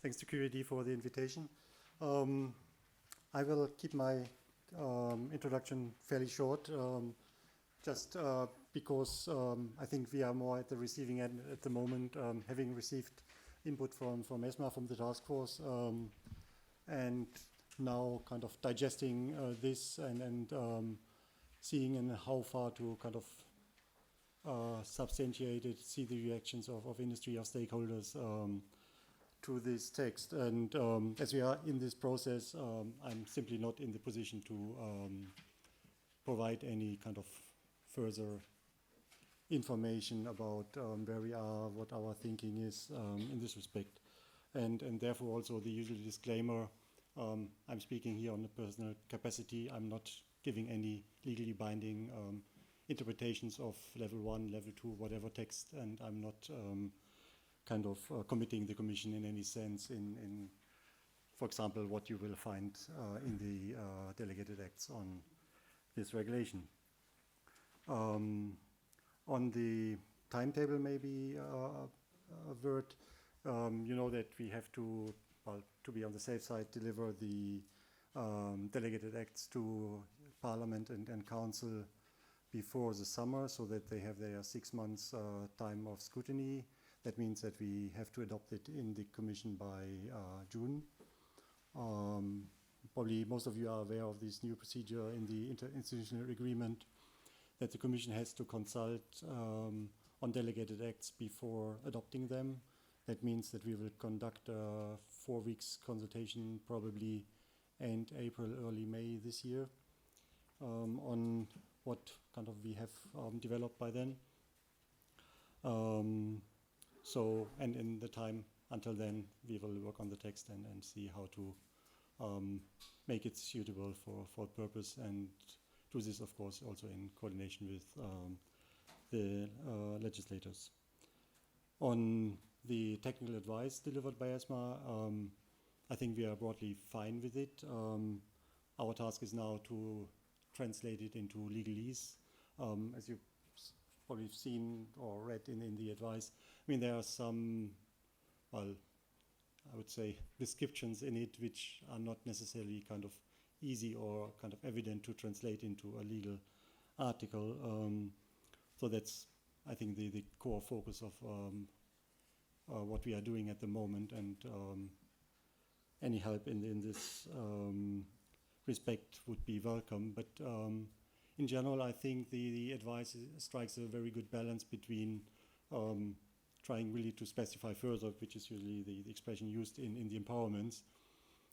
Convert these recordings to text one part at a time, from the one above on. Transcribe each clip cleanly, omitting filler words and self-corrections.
Thanks to QED for the invitation. I will keep my introduction fairly short, just because I think we are more at the receiving end at the moment, having received input from ESMA, from the task force, and now kind of digesting this and seeing in how far to kind of substantiate it, see the reactions of industry, of stakeholders to this text. And as we are in this process, I'm simply not in the position to provide any kind of further information about where we are, what our thinking is in this respect. And therefore also the usual disclaimer, I'm speaking here on a personal capacity. I'm not giving any legally binding interpretations of level 1, level 2, whatever text, and I'm not kind of committing the Commission in any sense in, for example, what you will find in the delegated acts on this regulation. On the timetable, maybe a word. You know that we have to, well, to be on the safe side, deliver the delegated acts to Parliament and Council before the summer, so that they have their 6 months time of scrutiny. That means that we have to adopt it in the Commission by June. Probably most of you are aware of this new procedure in the interinstitutional agreement, that the Commission has to consult on delegated acts before adopting them. That means that we will conduct a 4 weeks consultation, probably end April, early May this year, on what kind of we have developed by then. So, and in the time until then, we will work on the text and see how to make it suitable for purpose, and do this, of course, also in coordination with the legislators. On the technical advice delivered by ESMA, I think we are broadly fine with it. Our task is now to translate it into legalese. As you've probably seen or read in the advice, I mean, there are some, well, I would say, descriptions in it which are not necessarily kind of easy or kind of evident to translate into a legal article. So that's, I think, the core focus of what we are doing at the moment, and any help in this respect would be welcome. But in general, I think the advice strikes a very good balance between trying really to specify further, which is usually the expression used in the empowerments,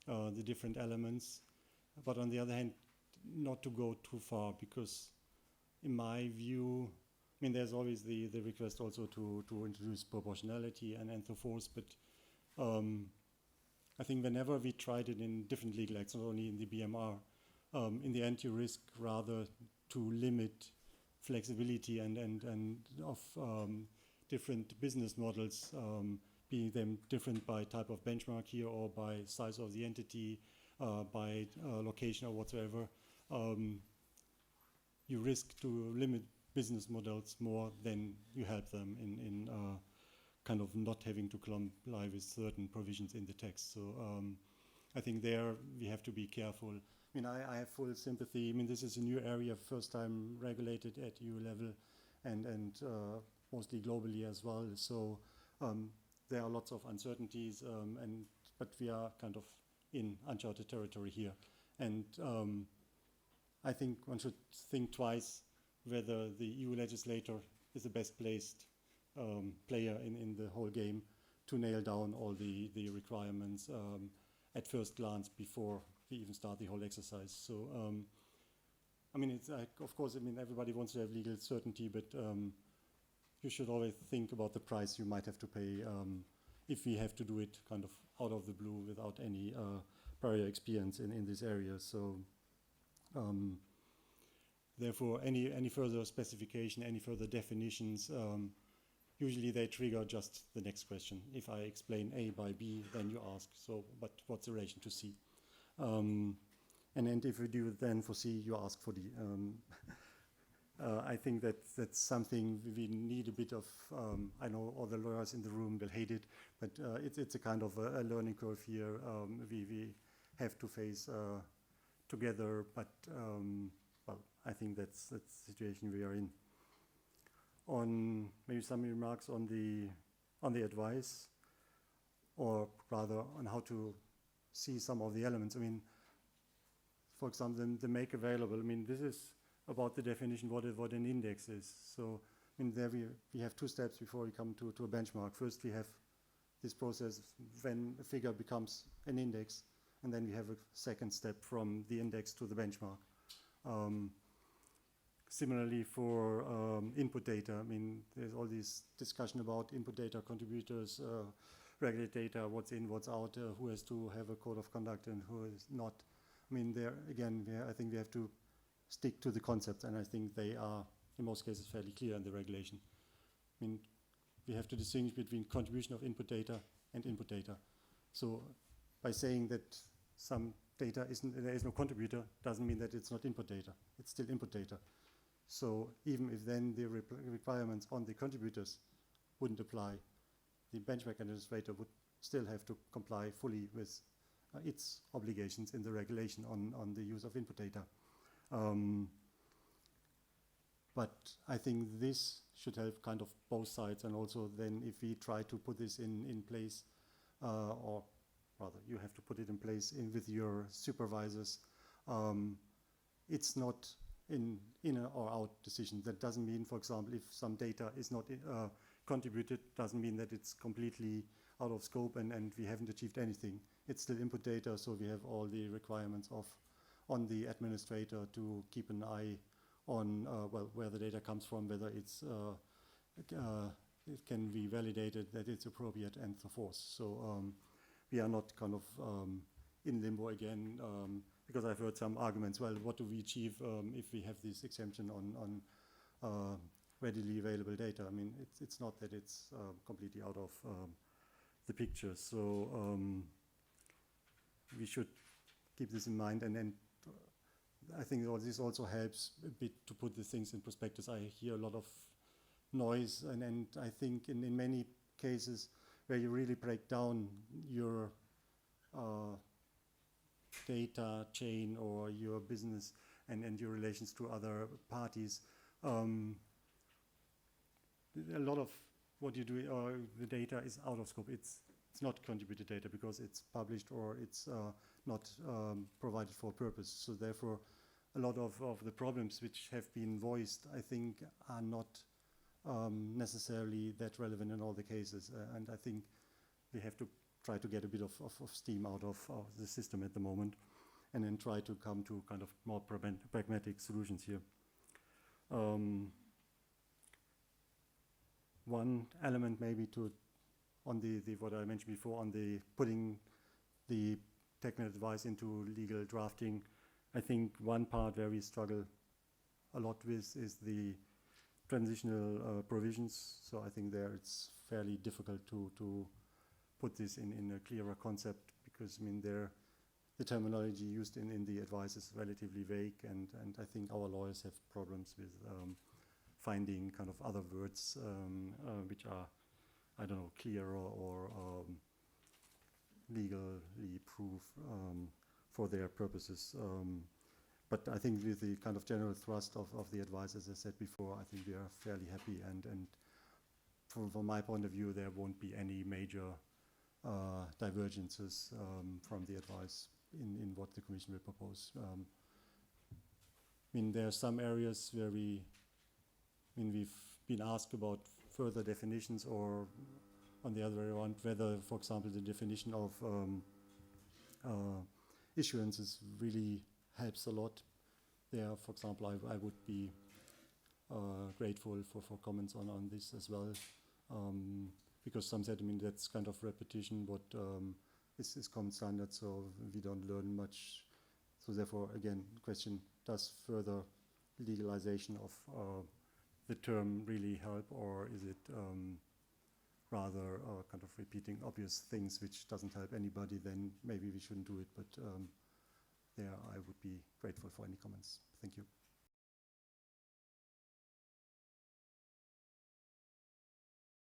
the different elements, but on the other hand, not to go too far, because in my view, I mean, there's always the request also to introduce proportionality and so forth, but I think whenever we tried it in different legal acts, not only in the BMR, in the end you risk rather to limit flexibility and of different business models, being them different by type of benchmark here or by size of the entity, by location or whatsoever. You risk to limit business models more than you help them in kind of not having to comply with certain provisions in the text. So I think there we have to be careful. I mean, I have full sympathy. I mean, this is a new area, first time regulated at EU level, and mostly globally as well. So there are lots of uncertainties, but we are kind of in uncharted territory here. And I think one should think twice whether the EU legislator is the best placed player in the whole game to nail down all the requirements at first glance before we even start the whole exercise. So, I mean, it's like, of course, I mean, everybody wants to have legal certainty, but you should always think about the price you might have to pay if we have to do it kind of out of the blue without any prior experience in this area. So, therefore, any further specification, any further definitions, usually they trigger just the next question. If I explain A by B, then you ask, so, but what's the relation to C? And then if you do then for C, you ask for D. I think that that's something we need a bit of, I know all the lawyers in the room will hate it, but it's a kind of a learning curve here we have to face together, but well, I think that's the situation we are in. On maybe some remarks on the advice, or rather on how to see some of the elements. I mean, for example, the make available, I mean, this is about the definition what an index is. So I mean, there we have two steps before we come to a benchmark. First, we have this process when a figure becomes an index, and then we have a second step from the index to the benchmark. Similarly for input data, I mean, there's all this discussion about input data, contributors, regulate data, what's in, what's out, who has to have a code of conduct and who is not. I mean, there again, I think we have to stick to the concepts, and I think they are, in most cases, fairly clear in the regulation. I mean, we have to distinguish between contribution of input data and input data. So by saying that some data there is no contributor, doesn't mean that it's not input data. It's still input data. So even if then the requirements on the contributors wouldn't apply, the benchmark administrator would still have to comply fully with its obligations in the regulation on the use of input data. But I think this should help kind of both sides, and also then if we try to put this in place, or rather you have to put it in place with your supervisors, it's not in or out decision. That doesn't mean, for example, if some data is not contributed, doesn't mean that it's completely out of scope and we haven't achieved anything. It's still input data, so we have all the requirements on the administrator to keep an eye on well, where the data comes from, whether it's it can be validated that it's appropriate, and so forth. So we are not kind of in limbo again, because I've heard some arguments, well, what do we achieve if we have this exemption on readily available data? I mean, it's not that it's completely out of the picture. So we should keep this in mind, and then I think this also helps a bit to put the things in perspective. I hear a lot of noise, and I think in many cases where you really break down your data chain or your business and your relations to other parties, a lot of what you do, the data is out of scope. It's not contributed data because it's published or it's not provided for a purpose. So therefore, a lot of the problems which have been voiced, I think, are not necessarily that relevant in all the cases. And I think we have to try to get a bit of steam out of the system at the moment, and then try to come to kind of more pragmatic solutions here. One element maybe on the what I mentioned before, on the putting the technical advice into legal drafting, I think one part where we struggle a lot with is the transitional provisions. So I think there it's fairly difficult to put this in a clearer concept, because I mean the terminology used in the advice is relatively vague, and I think our lawyers have problems with finding kind of other words which are, I don't know, clear or legally proof for their purposes. But I think with the kind of general thrust of the advice, as I said before, I think we are fairly happy, and from my point of view, there won't be any major divergences from the advice in what the Commission will propose. I mean, there are some areas where we've been asked about further definitions, or on the other way around, whether, for example, the definition of issuances really helps a lot. There, for example, I would be grateful for comments on this as well, because some said, I mean, that's kind of repetition, what is common standard, so we don't learn much. So therefore, again, question, does further legalization of the term really help, or is it rather kind of repeating obvious things which doesn't help anybody? Then maybe we shouldn't do it, but there I would be grateful for any comments. Thank you.